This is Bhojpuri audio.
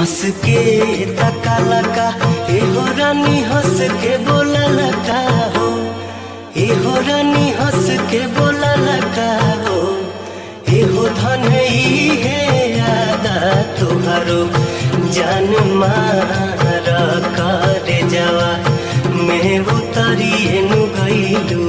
हंस के तका लका एहो रानी हंस के बोला लका हो, एहो रानी हंस के बोला लका हो, एहो धन ही है यादा तुहारो जान मारा करे जावा मैं उतारी नु गईलू